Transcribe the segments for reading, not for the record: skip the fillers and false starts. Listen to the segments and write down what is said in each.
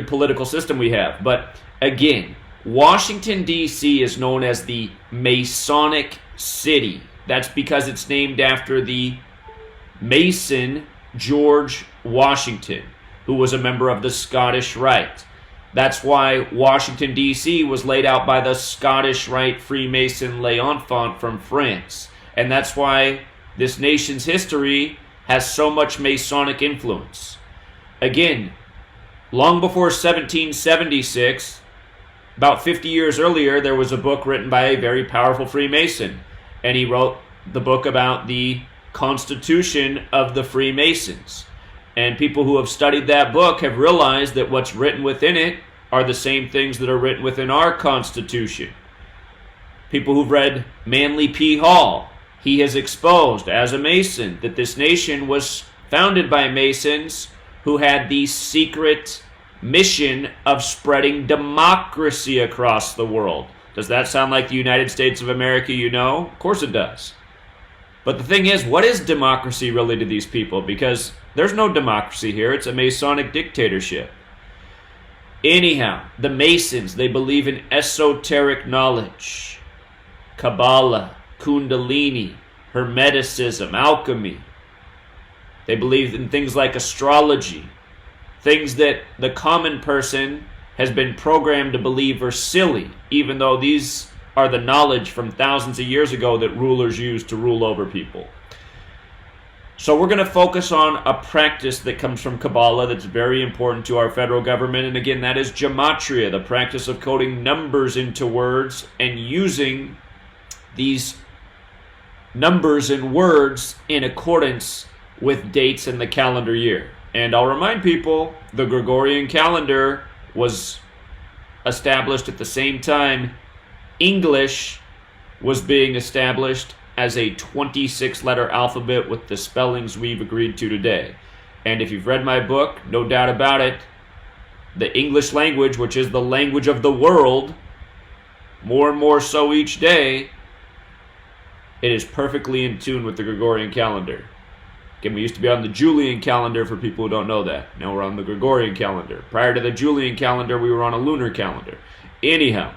political system we have. But again, Washington, D.C. is known as the Masonic City. That's because it's named after the Mason George Washington, who was a member of the Scottish Rite. That's why Washington, D.C. was laid out by the Scottish Rite Freemason L'Enfant from France. And that's why this nation's history has so much Masonic influence. Again, long before 1776, about 50 years earlier, there was a book written by a very powerful Freemason. And he wrote the book about the Constitution of the Freemasons. And people who have studied that book have realized that what's written within it are the same things that are written within our Constitution. People who've read Manly P. Hall, he has exposed as a Mason that this nation was founded by Masons who had the secret mission of spreading democracy across the world. Does that sound like the United States of America you know? Of course it does. But the thing is, what is democracy really to these people? Because there's no democracy here. It's a Masonic dictatorship. Anyhow, the Masons, they believe in esoteric knowledge. Kabbalah, Kundalini, Hermeticism, alchemy. They believe in things like astrology. Things that the common person has been programmed to believe are silly, even though these are the knowledge from thousands of years ago that rulers used to rule over people. So we're going to focus on a practice that comes from Kabbalah that's very important to our federal government. And again, that is Gematria, the practice of coding numbers into words and using these numbers and words in accordance with dates in the calendar year. And I'll remind people, the Gregorian calendar was established at the same time English was being established as a 26-letter alphabet with the spellings we've agreed to today. And if you've read my book, no doubt about it, the English language, which is the language of the world, more and more so each day, it is perfectly in tune with the Gregorian calendar. Again, we used to be on the Julian calendar for people who don't know that. Now we're on the Gregorian calendar. Prior to the Julian calendar, we were on a lunar calendar. Anyhow,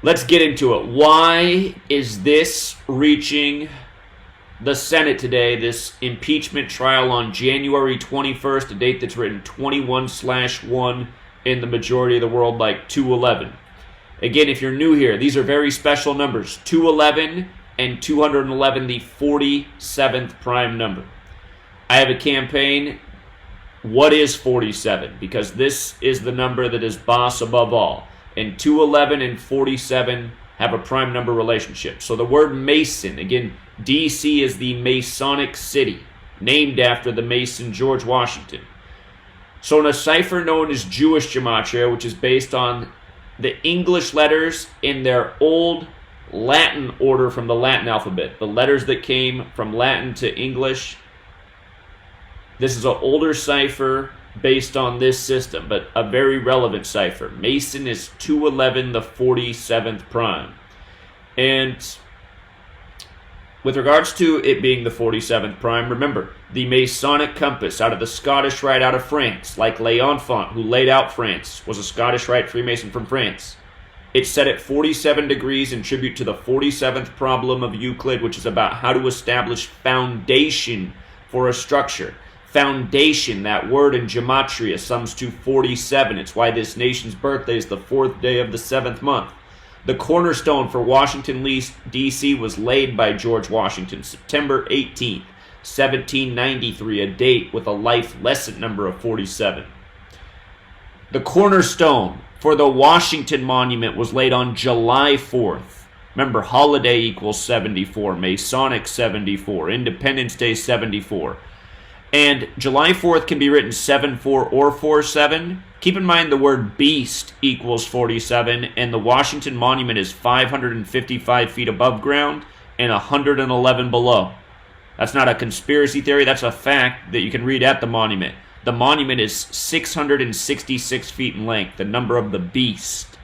let's get into it. Why is this reaching the Senate today, this impeachment trial on January 21st, a date that's written 21/1 in the majority of the world, like 211? Again, if you're new here, these are very special numbers. 211 and 211, the 47th prime number. I have a campaign, what is 47? Because this is the number that is boss above all. And 211 and 47 have a prime number relationship. So the word Mason, again, D.C. is the Masonic City, named after the Mason George Washington. So in a cipher known as Jewish Gematria, which is based on the English letters in their old Latin order from the Latin alphabet, the letters that came from Latin to English, this is an older cipher based on this system, but a very relevant cipher. Mason is 211, the 47th prime. And with regards to it being the 47th prime, remember, the Masonic compass out of the Scottish Rite out of France, like L'Enfant, who laid out France, was a Scottish Rite Freemason from France. It's set at 47 degrees in tribute to the 47th problem of Euclid, which is about how to establish foundation for a structure. Foundation, that word in Gematria, sums to 47. It's why this nation's birthday is the 4th day of the 7th month. The cornerstone for Washington, D.C. was laid by George Washington, September 18th, 1793, a date with a life lesson number of 47. The cornerstone for the Washington Monument was laid on July 4th. Remember, holiday equals 74, Masonic 74, Independence Day 74. And July 4th can be written 74 or 47. Keep in mind the word beast equals 47, and the Washington Monument is 555 feet above ground and 111 below. That's not a conspiracy theory, that's a fact that you can read at the monument. The monument is 666 feet in length, the number of the beast.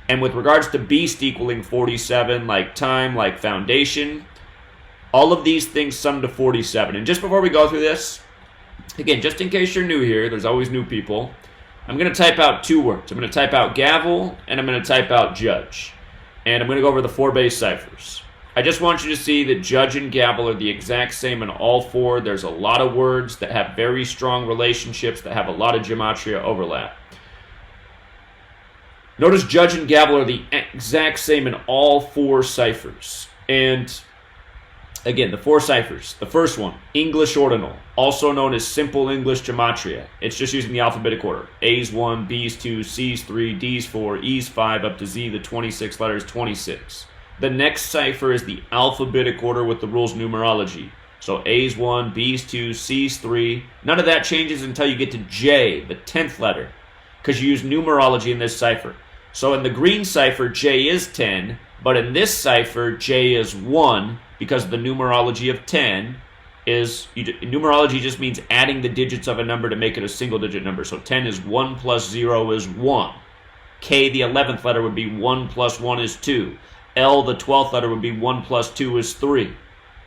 And with regards to beast equaling 47, like time, like foundation, all of these things sum to 47. And just before we go through this, Again, just in case you're new here, there's always new people. I'm going to type out 2 words. I'm going to type out gavel, and I'm going to type out judge. And I'm going to go over the 4 base ciphers. I just want you to see that judge and gavel are the exact same in all 4. There's a lot of words that have very strong relationships, that have a lot of gematria overlap. Notice judge and gavel are the exact same in all 4 ciphers. And again, the 4 ciphers. The first one, English ordinal, also known as simple English gematria. It's just using the alphabetic order. A's 1, B's 2, C's 3, D's 4, E's 5, up to Z, the 26 letters, 26. The next cipher is the alphabetic order with the rules numerology. So A's 1, B's 2, C's 3. None of that changes until you get to J, the 10th letter, because you use numerology in this cipher. So in the green cipher, J is 10, but in this cipher, J is 1, because the numerology of 10 is, numerology just means adding the digits of a number to make it a single digit number. So 10 is 1 plus 0 is 1. K, the 11th letter, would be 1 plus 1 is 2. L, the 12th letter, would be 1 plus 2 is 3.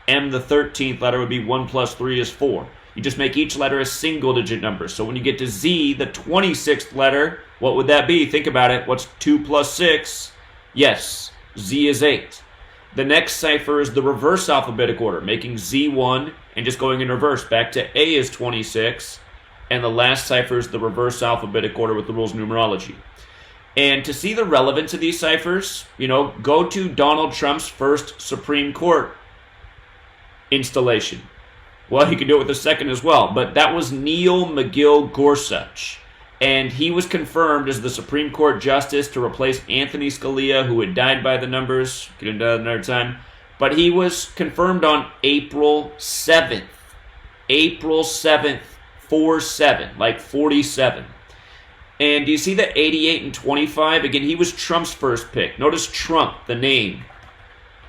M, the 13th letter, would be 1 plus 3 is 4. You just make each letter a single digit number. So when you get to Z, the 26th letter, what would that be? Think about it. What's 2 plus 6? Yes, Z is 8. The next cipher is the reverse alphabetic order, making Z1 and just going in reverse. Back to A is 26. And the last cipher is the reverse alphabetic order with the rules numerology. And to see the relevance of these ciphers, go to Donald Trump's first Supreme Court installation. Well, you can do it with the second as well, but that was Neil McGill Gorsuch. And he was confirmed as the Supreme Court Justice to replace Anthony Scalia, who had died by the numbers. Get into that another time. But he was confirmed on April 7th. April 7th, 4-7, like 47. And do you see the 88 and 25? Again, he was Trump's first pick. Notice Trump, the name.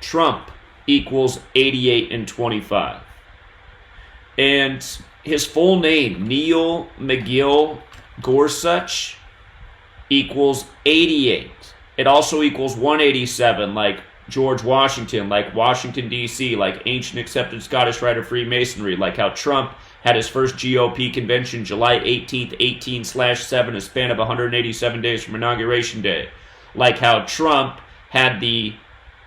Trump equals 88 and 25. And his full name, Neil McGill Gorsuch, equals 88. It also equals 187, like George Washington, like Washington, D.C., like ancient accepted Scottish rite of Freemasonry, like how Trump had his first GOP convention July 18th, 18/7, a span of 187 days from Inauguration Day. Like how Trump had the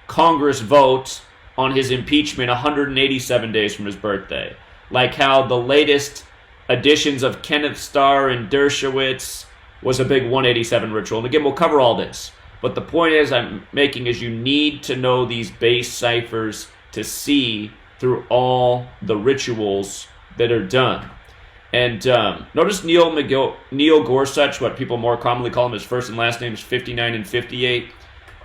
Congress vote on his impeachment 187 days from his birthday. Like how the latest editions of Kenneth Starr and Dershowitz was a big 187 ritual. And again, we'll cover all this. But the point I'm making is you need to know these base ciphers to see through all the rituals that are done. And notice Neil Gorsuch, what people more commonly call him, his first and last name is 59 and 58.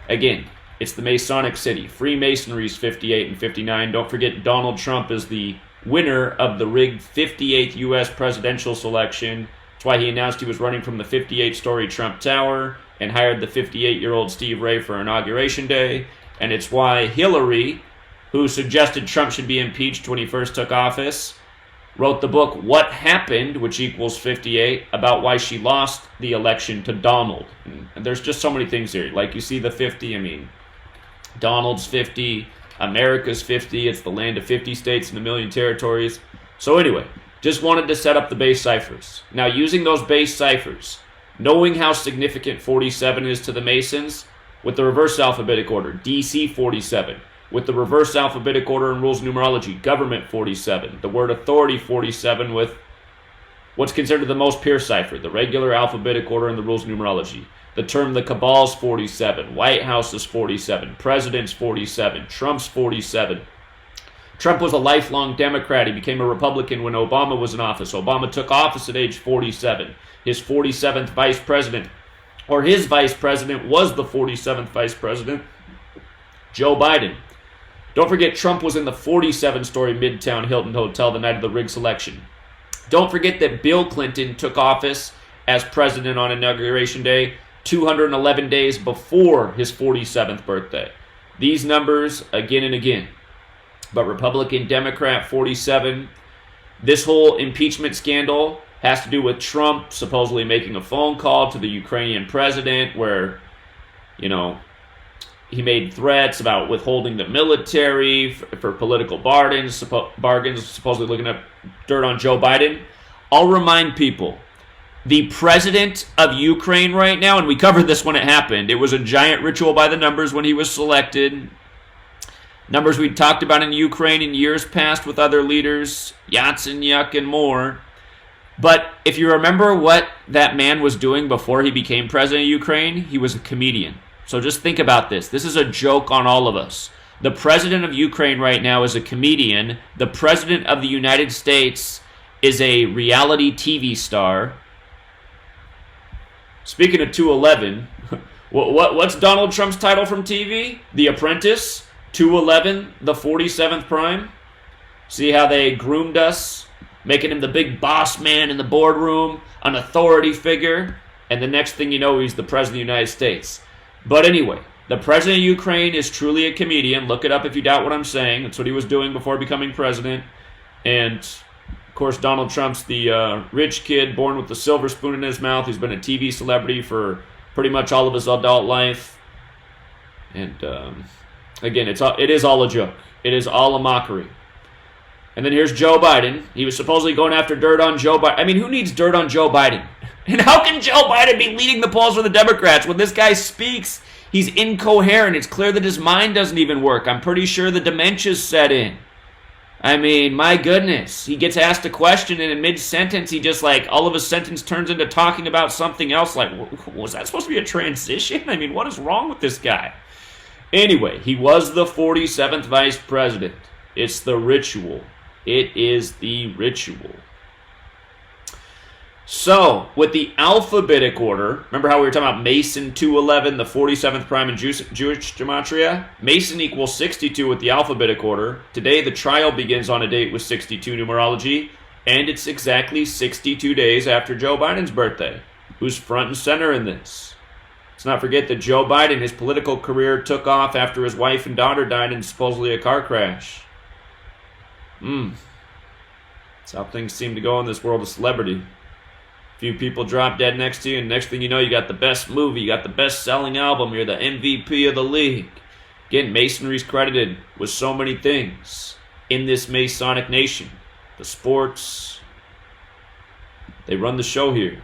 Again, it's the Masonic city. Freemasonry is 58 and 59. Don't forget Donald Trump is the winner of the rigged 58th U.S. presidential selection. That's why he announced he was running from the 58-story Trump Tower and hired the 58-year-old Steve Ray for Inauguration Day. And it's why Hillary, who suggested Trump should be impeached when he first took office, wrote the book What Happened, which equals 58, about why she lost the election to Donald. And there's just so many things here. Like you see the 50, Donald's 50, America's 50, it's the land of 50 states and a million territories. So anyway, just wanted to set up the base ciphers. Now using those base ciphers, knowing how significant 47 is to the Masons, with the reverse alphabetic order, DC 47. With the reverse alphabetic order and rules numerology, government 47. The word authority 47 with what's considered the most pure cipher, the regular alphabetic order and the rules numerology. The term the cabal's 47. White House is 47. President's 47. Trump's 47. Trump was a lifelong Democrat. He became a Republican when Obama was in office. Obama took office at age 47. His 47th vice president, or his vice president was the 47th vice president, Joe Biden. Don't forget Trump was in the 47-story Midtown Hilton Hotel the night of the rigged selection. Don't forget that Bill Clinton took office as president on Inauguration Day 211 days before his 47th birthday. These numbers again and again. But Republican, Democrat, 47. This whole impeachment scandal has to do with Trump supposedly making a phone call to the Ukrainian president where, he made threats about withholding the military for political bargains, supposedly looking up dirt on Joe Biden. I'll remind people, the president of Ukraine right now, and we covered this when it happened, it was a giant ritual by the numbers when he was selected. Numbers we talked about in Ukraine in years past with other leaders, Yatsenyuk and more. But if you remember what that man was doing before he became president of Ukraine, he was a comedian. So just think about this. This is a joke on all of us. The president of Ukraine right now is a comedian. The president of the United States is a reality TV star. Speaking of 211, what's Donald Trump's title from TV? The Apprentice? 211, the 47th prime? See how they groomed us? Making him the big boss man in the boardroom, an authority figure, and the next thing you know, he's the president of the United States. But anyway, the president of Ukraine is truly a comedian. Look it up if you doubt what I'm saying. That's what he was doing before becoming president. And, of course, Donald Trump's the rich kid born with the silver spoon in his mouth. He's been a TV celebrity for pretty much all of his adult life. And, again, it is all a joke. It is all a mockery. And then here's Joe Biden. He was supposedly going after dirt on Joe Biden. I mean, who needs dirt on Joe Biden? And how can Joe Biden be leading the polls for the Democrats when this guy speaks? He's incoherent. It's clear that his mind doesn't even work. I'm pretty sure the dementia's set in. I mean, my goodness. He gets asked a question and in mid-sentence, he just all of his sentence turns into talking about something else. Like, was that supposed to be a transition? I mean, what is wrong with this guy? Anyway, he was the 47th vice president. It's the ritual. It is the ritual. So, with the alphabetic order, remember how we were talking about Mason 211, the 47th prime in Jewish Gematria? Mason equals 62 with the alphabetic order. Today, the trial begins on a date with 62 numerology, and it's exactly 62 days after Joe Biden's birthday. Who's front and center in this? Let's not forget that Joe Biden, his political career took off after his wife and daughter died in supposedly a car crash. That's how things seem to go in this world of celebrity. A few people drop dead next to you, and next thing you know, you got the best movie, you got the best-selling album, you're the MVP of the league. Again, Masonry's credited with so many things in this Masonic nation. The sports, they run the show here.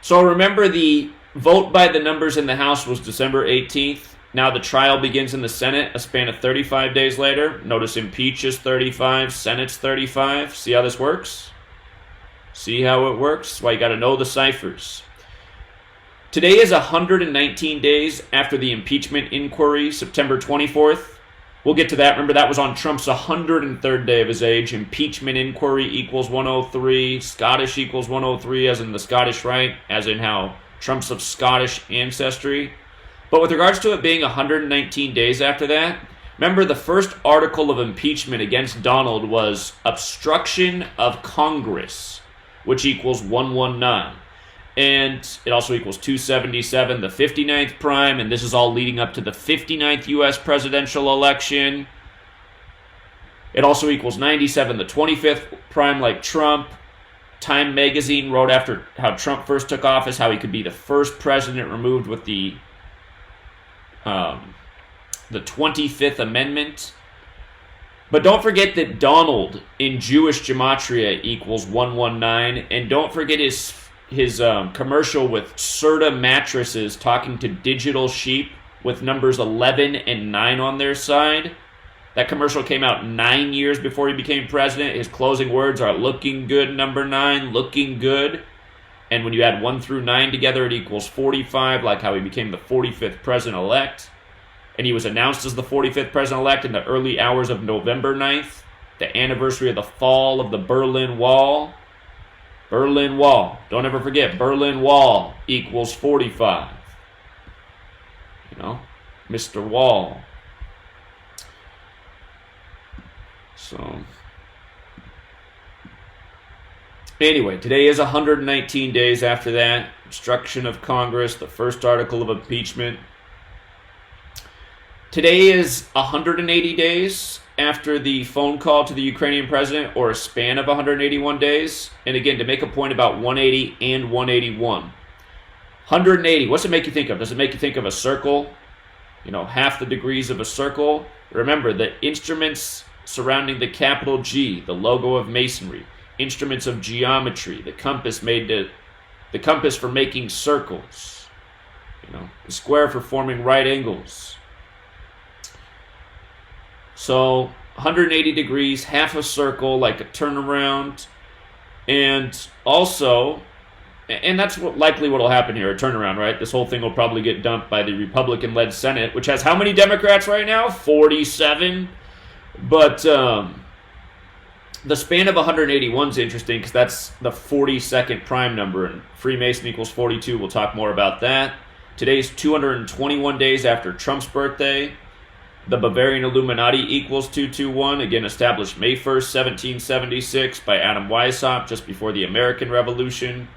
So remember, the vote by the numbers in the House was December 18th. Now the trial begins in the Senate, a span of 35 days later. Notice impeach is 35, Senate's 35. See how this works? See how it works? That's why you got to know the ciphers. Today is 119 days after the impeachment inquiry, September 24th. We'll get to that. Remember, that was on Trump's 103rd day of his age. Impeachment inquiry equals 103. Scottish equals 103, as in the Scottish Rite, as in how Trump's of Scottish ancestry. But with regards to it being 119 days after that, remember the first article of impeachment against Donald was obstruction of Congress, which equals 119. And it also equals 277, the 59th prime, and this is all leading up to the 59th U.S. presidential election. It also equals 97, the 25th prime, like Trump. Time magazine wrote after how Trump first took office, how he could be the first president removed with the 25th Amendment. But don't forget that Donald in Jewish Gematria equals 119, and don't forget his commercial with Serta mattresses talking to digital sheep with numbers 11 and 9 on their side. That commercial came out 9 years before he became president. His closing words are looking good, number 9, looking good. And when you add 1 through 9 together, it equals 45, like how he became the 45th president-elect. And he was announced as the 45th president-elect in the early hours of November 9th, the anniversary of the fall of the Berlin Wall. Berlin Wall. Don't ever forget, Berlin Wall equals 45. You know, Mr. Wall. So, anyway, today is 119 days after that. Obstruction of Congress, the first article of impeachment. Today is 180 days after the phone call to the Ukrainian president, or a span of 181 days. And again, to make a point about 180 and 181. 180, what's it make you think of? Does it make you think of a circle? You know, half the degrees of a circle? Remember, the instruments surrounding the capital G, the logo of Masonry. instruments of geometry, the compass for making circles, the square for forming right angles. So 180 degrees, half a circle, like a turnaround, and also, and that's likely what will happen here, a turnaround, right? This whole thing will probably get dumped by the Republican-led Senate, which has how many Democrats right now? 47. But the span of 181 is interesting because that's the 42nd prime number, and Freemason equals 42. We'll talk more about that. Today's 221 days after Trump's birthday. The Bavarian Illuminati equals 221, again established May 1st, 1776 by Adam Weishaupt just before the American Revolution.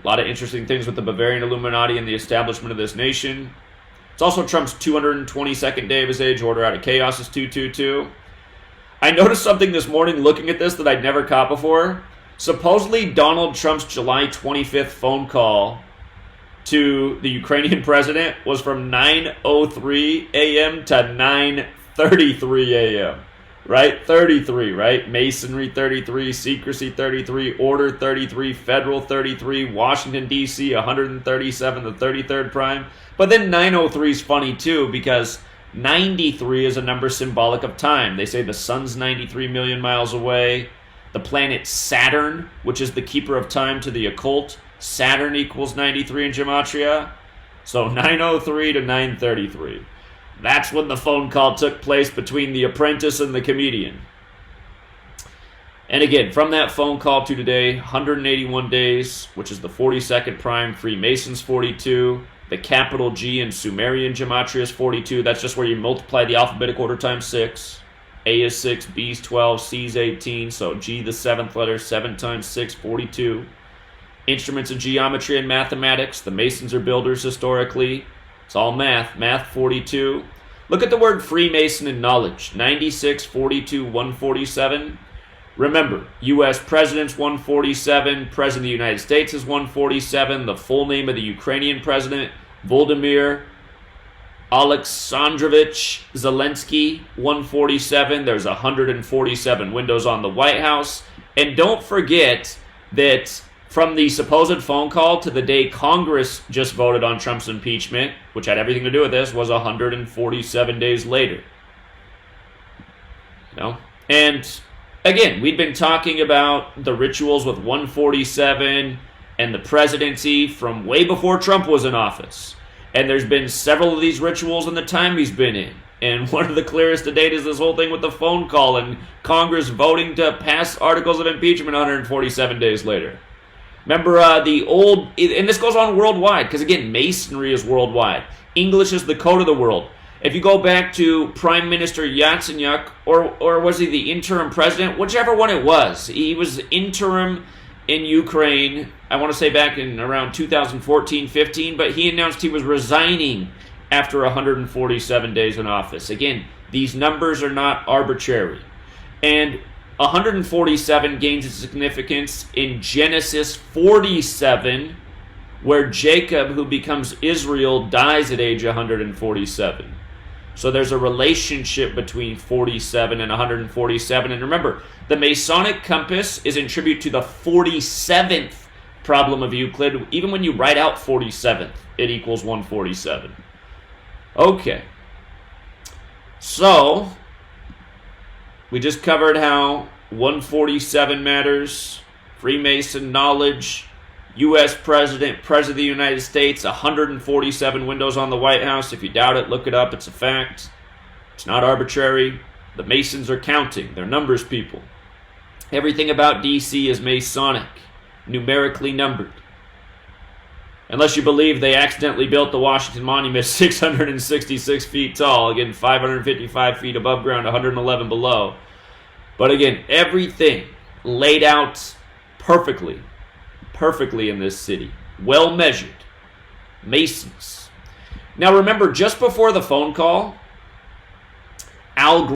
A lot of interesting things with the Bavarian Illuminati and the establishment of this nation. It's also Trump's 222nd day of his age. Order out of chaos is 222. I noticed something this morning looking at this that I'd never caught before. Supposedly Donald Trump's July 25th phone call to the Ukrainian president was from 9:03 a.m. to 9:33 a.m. Right? 33, right? Masonry 33, secrecy 33, order 33, federal 33, Washington, D.C. 137, the 33rd prime. But then 903 is funny too because 93 is a number symbolic of time. They say the sun's 93 million miles away. The planet Saturn, which is the keeper of time to the occult, Saturn equals 93 in Gematria. So 903 to 933. That's when the phone call took place between the apprentice and the comedian. And again, from that phone call to today, 181 days, which is the 42nd prime, Freemasons 42. The capital G in Sumerian Gematria is 42. That's just where you multiply the alphabetic order times 6. A is 6, B is 12, C is 18. So G, the 7th letter, 7 times 6, 42. Instruments of geometry and mathematics. The Masons are builders historically. It's all math. Math 42. Look at the word Freemason in knowledge. 96, 42, 147. Remember, U.S. President's 147. President of the United States is 147. The full name of the Ukrainian president, Volodymyr Alexandrovich Zelensky, 147. There's 147 windows on the White House. And don't forget that from the supposed phone call to the day Congress just voted on Trump's impeachment, which had everything to do with this, was 147 days later. And again, we'd been talking about the rituals with 147 and the presidency from way before Trump was in office. And there's been several of these rituals in the time he's been in. And one of the clearest to date is this whole thing with the phone call and Congress voting to pass articles of impeachment 147 days later. Remember the old, and this goes on worldwide, because again, Masonry is worldwide. English is the code of the world. If you go back to Prime Minister Yatsenyuk, or was he the interim president? Whichever one it was. He was interim in Ukraine, I want to say back in around 2014-15, but he announced he was resigning after 147 days in office. Again, these numbers are not arbitrary. And 147 gains its significance in Genesis 47, where Jacob, who becomes Israel, dies at age 147. So there's a relationship between 47 and 147. And remember, the Masonic compass is in tribute to the 47th problem of Euclid. Even when you write out 47th, it equals 147. Okay. So we just covered how 147 matters, Freemason knowledge, U.S. President of the United States, 147 windows on the White House. If you doubt it, look it up. It's a fact. It's not arbitrary. The Masons are counting. They're numbers people. Everything about D.C. is Masonic, numerically numbered. Unless you believe they accidentally built the Washington Monument 666 feet tall. Again, 555 feet above ground, 111 below. But again, everything laid out perfectly in this city. Well measured. Masons. Now remember, just before the phone call, Al